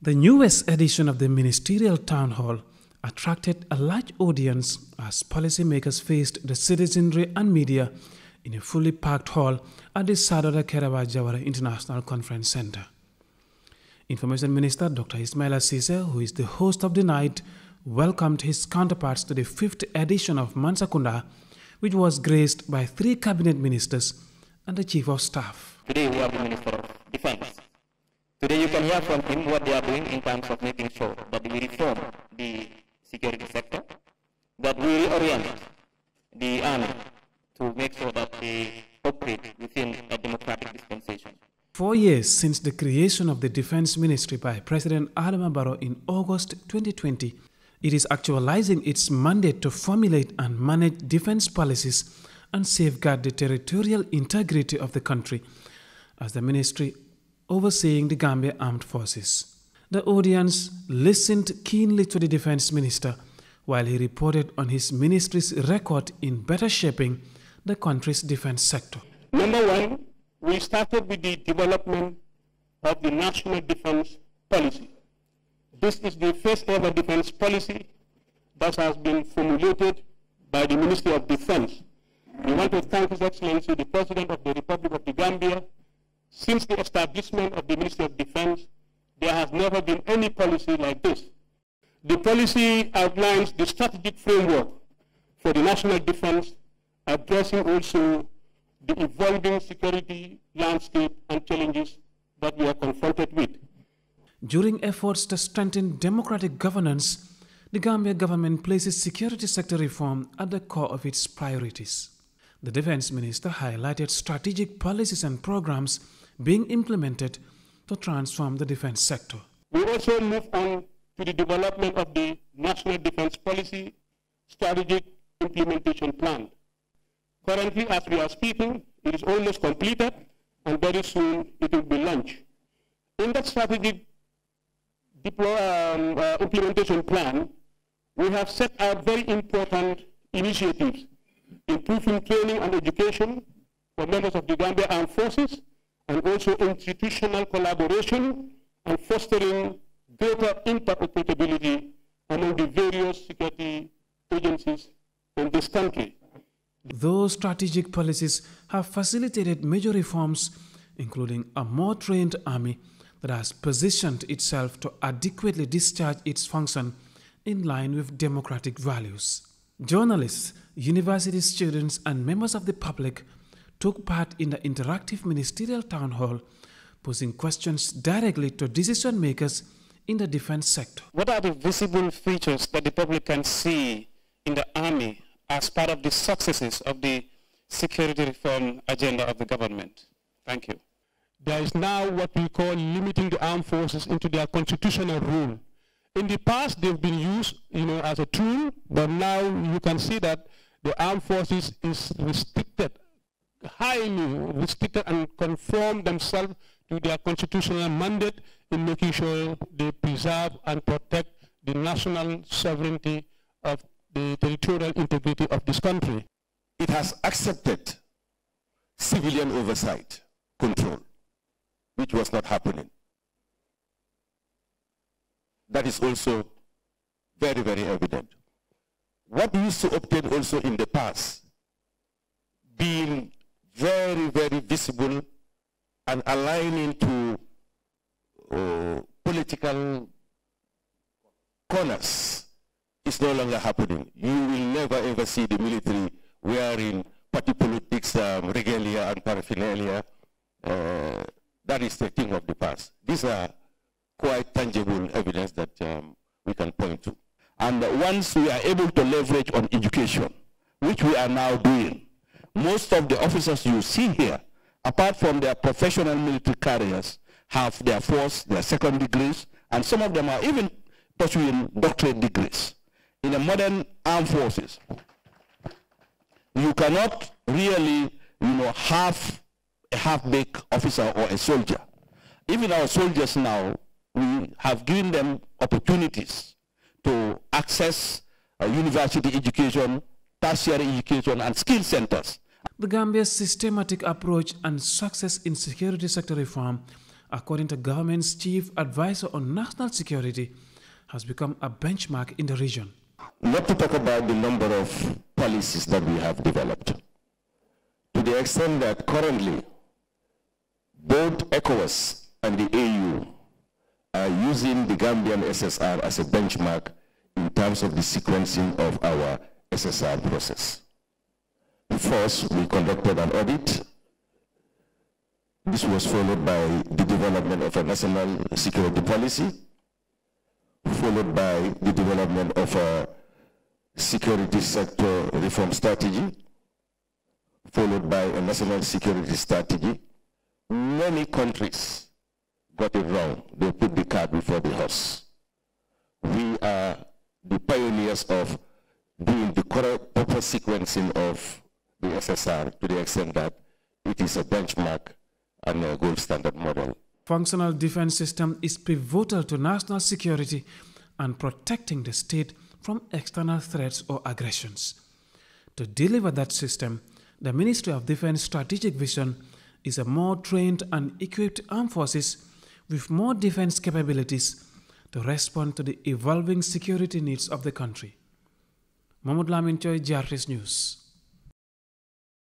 The newest edition of the Ministerial Town Hall attracted a large audience as policymakers faced the citizenry and media in a fully packed hall at the Sadoda Kerawa Jawara International Conference Center. Information Minister Dr. Ismaila Ceesay, who is the host of the night, welcomed his counterparts to the 5th edition of Mansa Kunda, which was graced by 3 cabinet ministers and the Chief of Staff. Today we have the Minister of Defense. Today you can hear from him what they are doing in terms of making sure that we reform the security sector, that we reorient the army to make sure that they operate within a democratic dispensation. 4 years since the creation of the Defense Ministry by President Adama Barrow in August 2020, it is actualizing its mandate to formulate and manage defense policies and safeguard the territorial integrity of the country as the ministry overseeing the Gambia Armed Forces. The audience listened keenly to the Defense Minister while he reported on his ministry's record in better shaping the country's defense sector. Number one, we started with the development of the National Defense Policy. This is the first ever defense policy that has been formulated by the Ministry of Defense. We want to thank His Excellency, the President of the Republic of the Gambia. Since the establishment of the Ministry of Defense, there has never been any policy like this. The policy outlines the strategic framework for the national defense, addressing also the evolving security landscape and challenges that we are confronted with. During efforts to strengthen democratic governance, the Gambia government places security sector reform at the core of its priorities. The Defense Minister highlighted strategic policies and programs being implemented to transform the defense sector. We also move on to the development of the National Defense Policy Strategic Implementation Plan. Currently, as we are speaking, it is almost completed, and very soon it will be launched. In that strategic implementation plan, we have set out very important initiatives, improving training and education for members of the Gambia Armed Forces, and also institutional collaboration and fostering greater interoperability among the various security agencies in this country. Those strategic policies have facilitated major reforms, including a more trained army that has positioned itself to adequately discharge its function in line with democratic values. Journalists, university students, and members of the public took part in the interactive ministerial town hall, posing questions directly to decision makers in the defense sector. What are the visible features that the public can see in the army as part of the successes of the security reform agenda of the government? Thank you. There is now what we call limiting the armed forces into their constitutional role. In the past, they've been used, as a tool, but now you can see that the armed forces is restricted, highly restricted, and conform themselves to their constitutional mandate in making sure they preserve and protect the national sovereignty of the territorial integrity of this country. It has accepted civilian oversight control, which was not happening. That is also very, very evident. What we used to obtain also in the past, being very, very visible and aligning to political corners, is no longer happening. You will never ever see the military wearing party politics regalia and paraphernalia. That is the thing of the past. These are quite tangible evidence that we can point to. And once we are able to leverage on education, which we are now doing, most of the officers you see here, apart from their professional military careers, have their first, their second degrees, and some of them are even pursuing doctorate degrees. In the modern armed forces, you cannot really, have a half-baked officer or a soldier. Even our soldiers now, we have given them opportunities to access university education, tertiary education, and skill centers. The Gambia's systematic approach and success in security sector reform according to government's chief advisor on national security, has become a benchmark in the region. Not to talk about the number of policies that we have developed, to the extent that currently both ECOWAS and the AU are using the Gambian SSR as a benchmark in terms of the sequencing of our SSR process. First, we conducted an audit. This was followed by the development of a national security policy, followed by the development of a security sector reform strategy, followed by a national security strategy. Many countries got it wrong. They put the cart before the horse. We are the pioneers of doing the correct proper sequencing of the SSR to the extent that it is a benchmark and a gold standard model. Functional defense system is pivotal to national security and protecting the state from external threats or aggressions. To deliver that system, the Ministry of Defense strategic vision is a more trained and equipped armed forces with more defense capabilities to respond to the evolving security needs of the country. Momodou Lamin Choi, GRTS News.